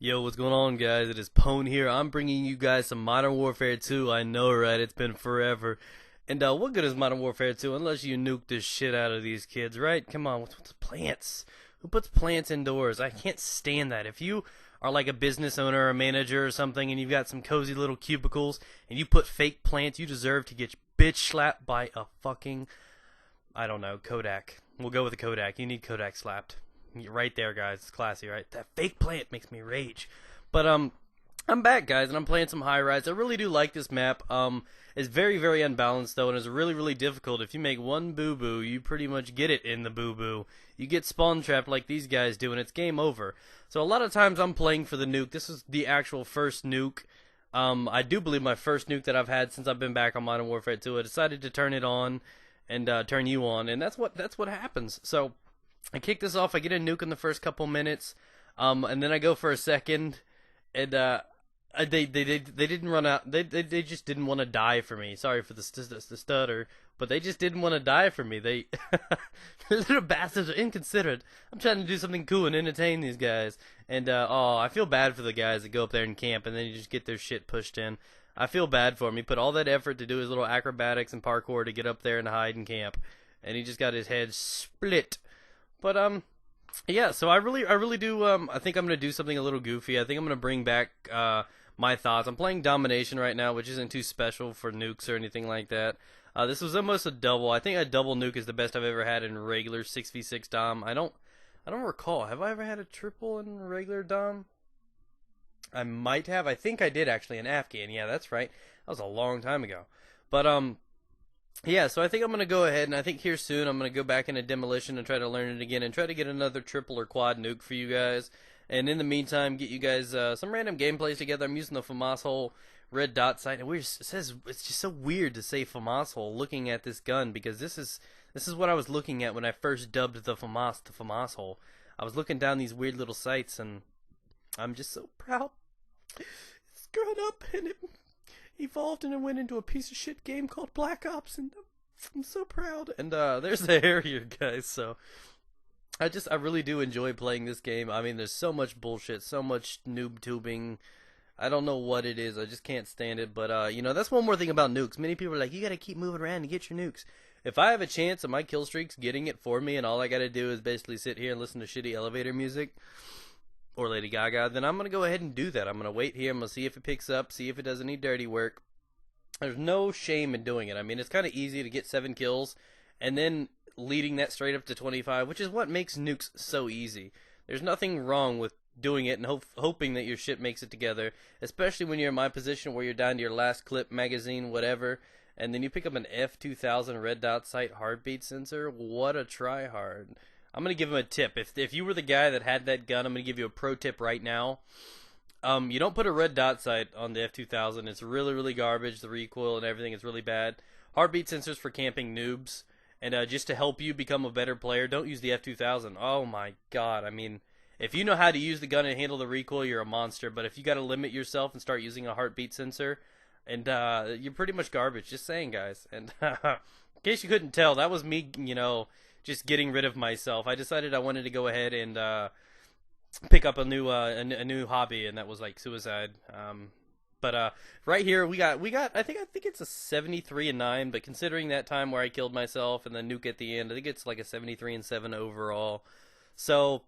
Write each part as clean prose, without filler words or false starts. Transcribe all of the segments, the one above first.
Yo, what's going on, guys? It is Pone here. I'm bringing you guys some Modern Warfare 2. I know, right? It's been forever. And what good is Modern Warfare 2 unless you nuke the shit out of these kids, right? Come on, what's plants? Who puts plants indoors? I can't stand that. If you are like a business owner or a manager or something and you've got some cozy little cubicles and you put fake plants, you deserve to get bitch slapped by a fucking, I don't know, Kodak. We'll go with a Kodak. You need Kodak slapped. Right there, guys. It's classy, right? That fake plant makes me rage. But I'm back, guys, and I'm playing some High Rise. I really do like this map. It's very, very unbalanced though, and it's really, really difficult. If you make one boo boo, you pretty much get it in the boo boo. You get spawn trapped like these guys do, and it's game over. So a lot of times I'm playing for the nuke. This is the actual first nuke. I do believe my first nuke that I've had since I've been back on Modern Warfare 2. I decided to turn it on and turn you on, and that's what happens. So I kick this off. I get a nuke in the first couple minutes, and then I go for a second, and they didn't run out. They just didn't want to die for me. Sorry for the stutter, but they just didn't want to die for me. They little bastards are inconsiderate. I'm trying to do something cool and entertain these guys, and I feel bad for the guys that go up there and camp, and then you just get their shit pushed in. I feel bad for him. He put all that effort to do his little acrobatics and parkour to get up there and hide and camp, and he just got his head split. But yeah. So I really do. I think I'm gonna do something a little goofy. I think I'm gonna bring back my thoughts. I'm playing Domination right now, which isn't too special for nukes or anything like that. This was almost a double. I think a double nuke is the best I've ever had in regular 6v6 Dom. I don't recall. Have I ever had a triple in regular Dom? I might have. I think I did actually in Afghan. Yeah, that's right. That was a long time ago. But yeah, so I think I'm going to go ahead, and I think here soon I'm going to go back into Demolition and try to learn it again and try to get another triple or quad nuke for you guys. And in the meantime, get you guys some random gameplays together. I'm using the FAMAS hole red dot sight. And it says it's just so weird to say FAMAS hole looking at this gun, because this is what I was looking at when I first dubbed the FAMAS hole. I was looking down these weird little sights, and I'm just so proud. It's grown up, and it evolved and it went into a piece of shit game called Black Ops, and I'm so proud. And there's the Harrier, guys. So I really do enjoy playing this game. I mean, there's so much bullshit, so much noob tubing. I don't know what it is. I just can't stand it. But you know, that's one more thing about nukes. Many people are like, you gotta keep moving around to get your nukes. If I have a chance of my kill streaks getting it for me, and all I gotta do is basically sit here and listen to shitty elevator music or Lady Gaga, then I'm going to go ahead and do that. I'm going to wait here. I'm going to see if it picks up, see if it does any dirty work. There's no shame in doing it. I mean, it's kind of easy to get 7 kills and then leading that straight up to 25, which is what makes nukes so easy. There's nothing wrong with doing it and hoping that your shit makes it together, especially when you're in my position where you're down to your last clip, magazine, whatever, and then you pick up an F2000 red dot sight heartbeat sensor. What a tryhard. I'm going to give him a tip. If you were the guy that had that gun, I'm going to give you a pro tip right now. You don't put a red dot sight on the F2000. It's really, really garbage. The recoil and everything is really bad. Heartbeat sensors for camping noobs. And just to help you become a better player, don't use the F2000. Oh my god. I mean, if you know how to use the gun and handle the recoil, you're a monster. But if you got to limit yourself and start using a heartbeat sensor, and you're pretty much garbage. Just saying, guys. And in case you couldn't tell, that was me, you know, just getting rid of myself. I decided I wanted to go ahead and pick up a new hobby, and that was like suicide. But right here we got I think it's a 73-9, but considering that time where I killed myself and the nuke at the end, I think it's like a 73-7 overall. So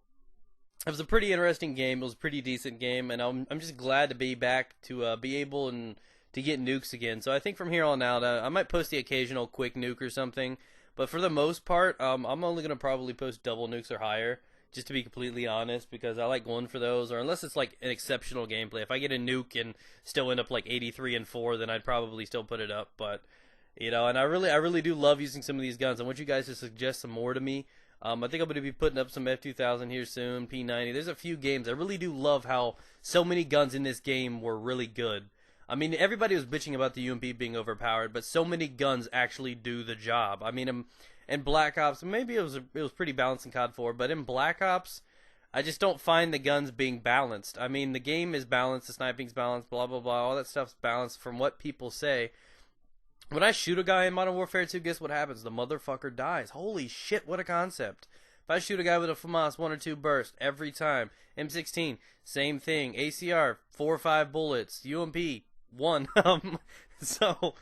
it was a pretty interesting game. It was a pretty decent game, and I'm just glad to be back to be able and to get nukes again. So I think from here on out, I might post the occasional quick nuke or something. But for the most part, I'm only going to probably post double nukes or higher, just to be completely honest, because I like going for those, or unless it's like an exceptional gameplay. If I get a nuke and still end up like 83-4, then I'd probably still put it up. But, you know, and I really do love using some of these guns. I want you guys to suggest some more to me. I think I'm going to be putting up some F2000 here soon, P90. There's a few games. I really do love how so many guns in this game were really good. I mean, everybody was bitching about the UMP being overpowered, but so many guns actually do the job. I mean, in Black Ops, maybe it was pretty balanced in COD 4, but in Black Ops, I just don't find the guns being balanced. I mean, the game is balanced, the sniping's balanced, blah, blah, blah, all that stuff's balanced from what people say. When I shoot a guy in Modern Warfare 2, guess what happens? The motherfucker dies. Holy shit, what a concept. If I shoot a guy with a FAMAS 1 or 2 burst every time, M16, same thing. ACR, 4 or 5 bullets. UMP, 1. So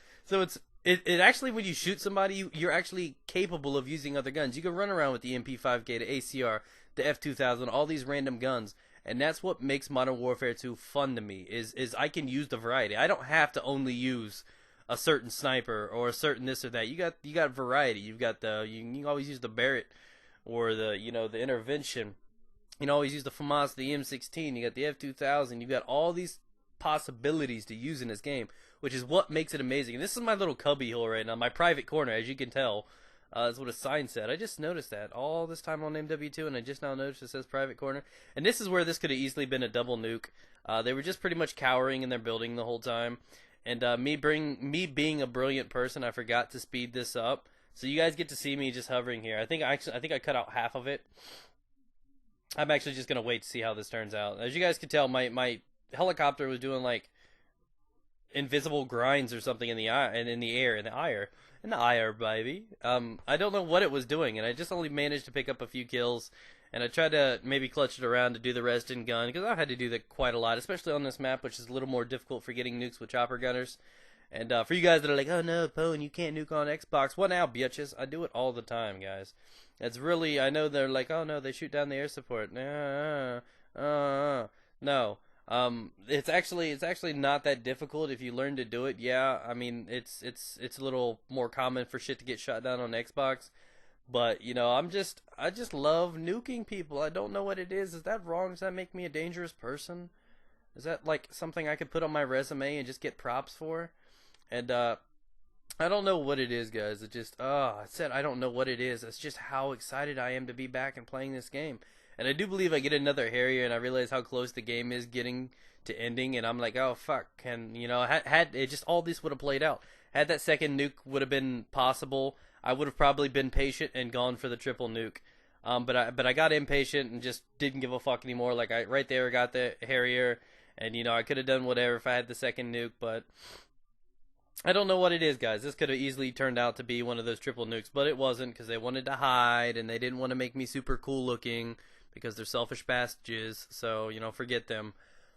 it actually, when you shoot somebody, you're actually capable of using other guns. You can run around with the MP5K, the ACR, the F2000, all these random guns. And that's what makes Modern Warfare 2 fun to me, is I can use the variety. I don't have to only use a certain sniper or a certain this or that. You got variety. You've got you can always use the Barrett or the intervention. You can always use the FAMAS, the M16. You got the F2000. You've got all these possibilities to use in this game, which is what makes it amazing. And this is my little cubby hole right now, my private corner, as you can tell. That's what a sign said. I just noticed that all this time on MW2, and I just now noticed it says private corner. And this is where this could have easily been a double nuke. They were just pretty much cowering in their building the whole time. And me being a brilliant person, I forgot to speed this up. So you guys get to see me just hovering here. I think I cut out half of it. I'm actually just gonna wait to see how this turns out. As you guys can tell, my helicopter was doing like invisible grinds or something in the air, baby. I don't know what it was doing, and I just only managed to pick up a few kills. And I tried to maybe clutch it around to do the rest in gun, because I've had to do that quite a lot, especially on this map, which is a little more difficult for getting nukes with chopper gunners. And for you guys that are like, oh no, Pone, you can't nuke on Xbox. What now, bitches? I do it all the time, guys. It's really, I know they're like, oh no, they shoot down the air support. No. It's actually not that difficult if you learn to do it. Yeah, I mean, it's a little more common for shit to get shot down on Xbox. But, I just love nuking people. I don't know what it is. Is that wrong? Does that make me a dangerous person? Is that, like, something I could put on my resume and just get props for? And, I don't know what it is, guys. It just, I said I don't know what it is. It's just how excited I am to be back and playing this game. And I do believe I get another Harrier, and I realize how close the game is getting to ending, and I'm like, oh, fuck. And, had it just, all this would have played out. Had that second nuke would have been possible, I would have probably been patient and gone for the triple nuke. But I got impatient and just didn't give a fuck anymore. Like, I right there got the Harrier, and, I could have done whatever if I had the second nuke, but I don't know what it is, guys. This could have easily turned out to be one of those triple nukes, but it wasn't, because they wanted to hide, and they didn't want to make me super cool looking, because they're selfish bastards, so, forget them.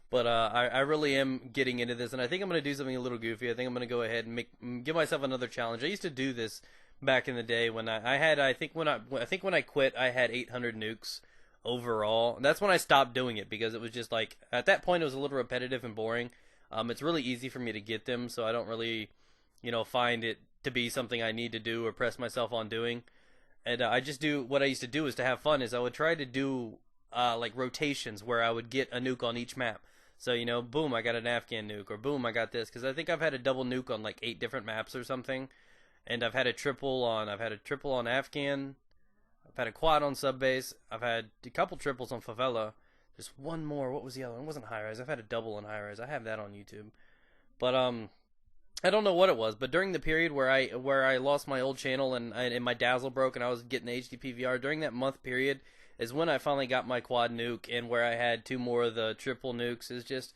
But I really am getting into this, and I think I'm going to do something a little goofy. I think I'm going to go ahead and give myself another challenge. I used to do this back in the day when I think when I quit, I had 800 nukes overall. And that's when I stopped doing it, because it was just like, at that point it was a little repetitive and boring. It's really easy for me to get them, so I don't really, find it to be something I need to do or press myself on doing. And I just do what I used to do is to have fun. Is I would try to do like rotations where I would get a nuke on each map. So boom, I got an Afghan nuke, or boom, I got this, because I think I've had a double nuke on like 8 different maps or something. And I've had a triple on Afghan. I've had a quad on Subbase. I've had a couple triples on Favela. There's one more. What was the other one? It wasn't High Rise. I've had a double on High Rise. I have that on YouTube. But I don't know what it was. But during the period where I lost my old channel and my Dazzle broke and I was getting the HD PVR, during that month period is when I finally got my quad nuke, and where I had 2 more of the triple nukes. Is just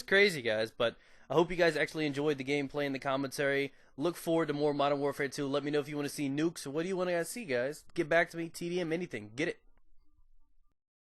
crazy, guys. But I hope you guys actually enjoyed the gameplay and the commentary. Look forward to more Modern Warfare 2. Let me know if you want to see nukes or what do you want to see, guys. Get back to me, TDM, anything. Get it.